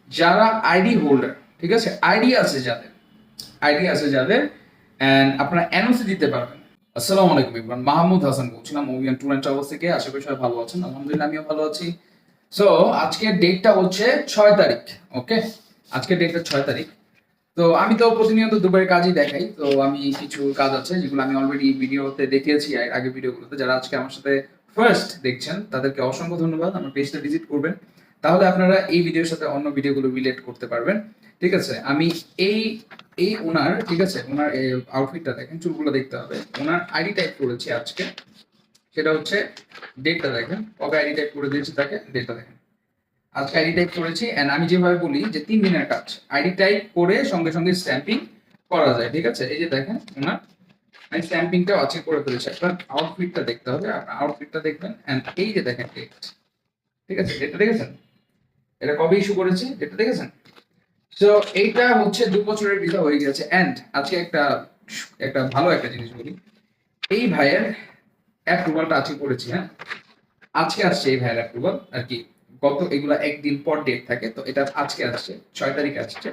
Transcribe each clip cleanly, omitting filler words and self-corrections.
যারা ID holder, ঠিক আছে, আইডি আছে যাদের এন্ড আপনারা এনওসি দিতে পারবেন। আসসালামু আলাইকুম ইমরান, মাহমুদ হাসান বলছিলাম মুভি ট্যুর অ্যান্ড ট্রাভেলস থেকে। আশা করি সবাই ভালো আছেন, আলহামদুলিল্লাহ আমিও ভালো আছি। সো আজকের ডেটটা হচ্ছে 6 তারিখ। ওকে, আজকের ডেটটা 6 তারিখ। তো আমি তো প্রতিনিয়ত দুবাইয়ের কাজই দেখাই, তো আমি কিছু কাজ আছে যেগুলো আমি অলরেডি ভিডিওতে দেখিয়েছি আগে ভিডিওগুলোতে। যারা আজকে আমার সাথে ফার্স্ট দেখছেন তাদেরকে অসংখ্য ধন্যবাদ। আমার পেজটা ভিজিট করবেন, তাহলে আপনারা এই ভিডিওর সাথে অন্য ভিডিওগুলো রিলেট করতে পারবেন। ঠিক আছে, আমি এই এই ওনার, ঠিক আছে, ওনার আউটফিটটা দেখেন, চুলগুলো দেখতে হবে। ওনার আইডি টাইপ করেছি আজকে, সেটা হচ্ছে ডেটটা দেখেন, কবে আইডি টাইপ করে দিয়েছি তাকে, ডেটটা দেখেন। আজকে আইডি টাইপ করেছি এন্ড আমি যেভাবে বলি যে 3 দিনের কাজ, আইডি টাইপ করে সঙ্গে সঙ্গে স্ট্যাম্পিং করা যায়। ঠিক আছে, এই যে দেখেন ওনার আমি স্ট্যাম্পিংটাও আজকে করে ফেলেছি। আপনার আউটফিটটা দেখতে হবে, আপনার আউটফিটটা দেখবেন এন্ড এই যে দেখেন ডেট, ঠিক আছে, ডেটটা দেখেছেন, এটা কবে ইস্যু করেছি, ডেটটা দেখেছেন। সো এইটা হচ্ছে 2 বছরের ভিসা হয়ে গেছে। এন্ড আজকে একটা একটা ভালো একটা জিনিস বলি, এই ভাইয়ের অ্যাপ্রুভালটা আজকে করেছি। হ্যাঁ, আজকে আসছে এই ভাইয়ের অ্যাপ্রুভাল আর কি। গত এগুলা একদিন পর ডেট থাকে, তো এটা আজকে আসছে, 6 তারিখে আসছে।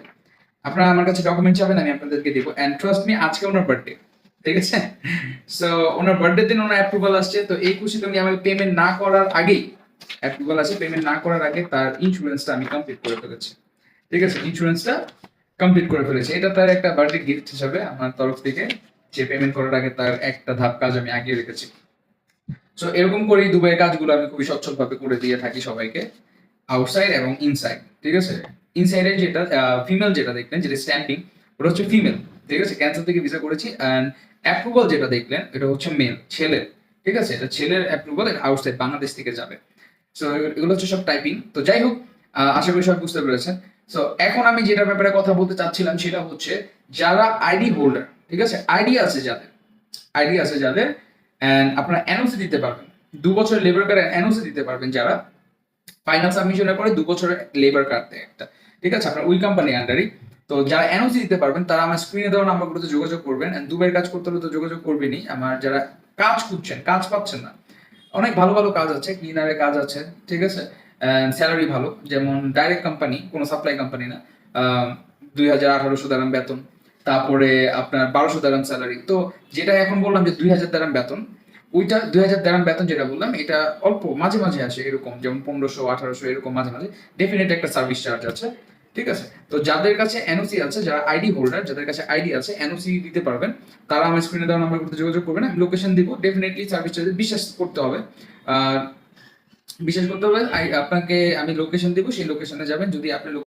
আপনারা আমার কাছে ডকুমেন্ট চাবেন, আমি আপনাদেরকে দিব। এন্ড ট্রাস্ট মি, আজকে ওনার বার্থডে, ঠিক আছে। সো ওনার বার্থডে দিন ওনার অ্যাপ্রুভাল আসছে। তো এই খুশিতে উনি আমাকে পেমেন্ট না করার আগেই, অ্যাপ্রুভাল আছে, পেমেন্ট না করার আগে তার ইন্স্যুরেন্সটা আমি কমপ্লিট করে ফেলেছি। ঠিক আছে, ইন্স্যুরেন্সটা কমপ্লিট করে ফেলেছি। এটা তার একটা বার্থডে গিফট হিসাবে আমার তরফ থেকে, যে পেমেন্ট করার আগে তার একটা ধাপ কাজ আমি আগিয়ে রেখেছি। সো এরকম করেই দুবাইয়ের কাজগুলো আমি খুবই সচ্ছলভাবে করে দিয়ে থাকি সবাইকে, আউটসাইড এবং ইনসাইড। ঠিক আছে, ইনসাইডের যেটা ফিমেল যেটা দেখলেন, যেটা স্ট্যাম্পিং, ওটা হচ্ছে ফিমেল। ঠিক আছে, ক্যান্সার থেকে ভিসা করেছি। অ্যান্ড অ্যাপ্রুভাল যেটা দেখলেন এটা হচ্ছে মেল, ছেলের। ঠিক আছে, এটা ছেলের অ্যাপ্রুভাল, এটা আউটসাইড বাংলাদেশ থেকে যাবে। সো এগুলো হচ্ছে সব টাইপিং। তো যাই হোক, আশা করি সব বুঝতে পেরেছেন। সো এখন আমি যেটা ব্যাপারে কথা বলতে চাচ্ছিলাম সেটা হচ্ছে যারা আইডি হোল্ডার, ঠিক আছে, আইডি আছে যাদের এন্ড আপনারা এনওসি দিতে পারবেন। 2 বছরের লেবার কার্ড এনওসি দিতে পারবেন যারা ফাইনাল সাবমিশনের পরে 2 বছরের লেবার কার্ড দেয় একটা। ঠিক আছে, আপনার ওই কোম্পানির আন্ডারই। তো যারা এনওসি দিতে পারবেন তারা আমার স্ক্রিনে দেওয়া নাম্বারগুলোতে যোগাযোগ করবেন। এন্ড দুবাইয়ের কাজ করতে হলে তো যোগাযোগ করবেনই। আমার যারা কাজ খুঁজছেন, কাজ পাচ্ছেন না, অনেক ভালো ভালো কাজ আছে, ক্লিনারের কাজ আছে। ঠিক আছে, স্যালারি ভালো, যেমন ডাইরেক্ট কোম্পানি, কোনো সাপ্লাই কোম্পানি না। 2,000-1,800 বেতন, তারপরে আপনার 1,200 স্যালারি। তো যেটা এখন বললাম যে 2,000 বেতন, ওইটা 2,000 বেতন যেটা বললাম, এটা অল্প মাঝে মাঝে আসে এরকম, যেমন 1,500-1,800 এরকম মাঝে মাঝে। ডেফিনেট একটা সার্ভিস চার্জ আছে। ঠিক আছে, তো যাদের কাছে এনওসি আছে, যারা আইডি হোল্ডার, যাদের কাছে আইডি আছে, এনওসি দিতে পারবেন, তারা আমার স্ক্রিনে দেওয়া নাম্বার করতে যোগাযোগ করবেন। আমি লোকেশন দিব, ডেফিনেটলি সার্ভিস চার্জ বিশ্বাস করতে হবে। আর বিশ্বাস করতে হবে, আপনাকে আমি লোকেশন দিব, সেই লোকেশনে যাবেন। যদি আপনি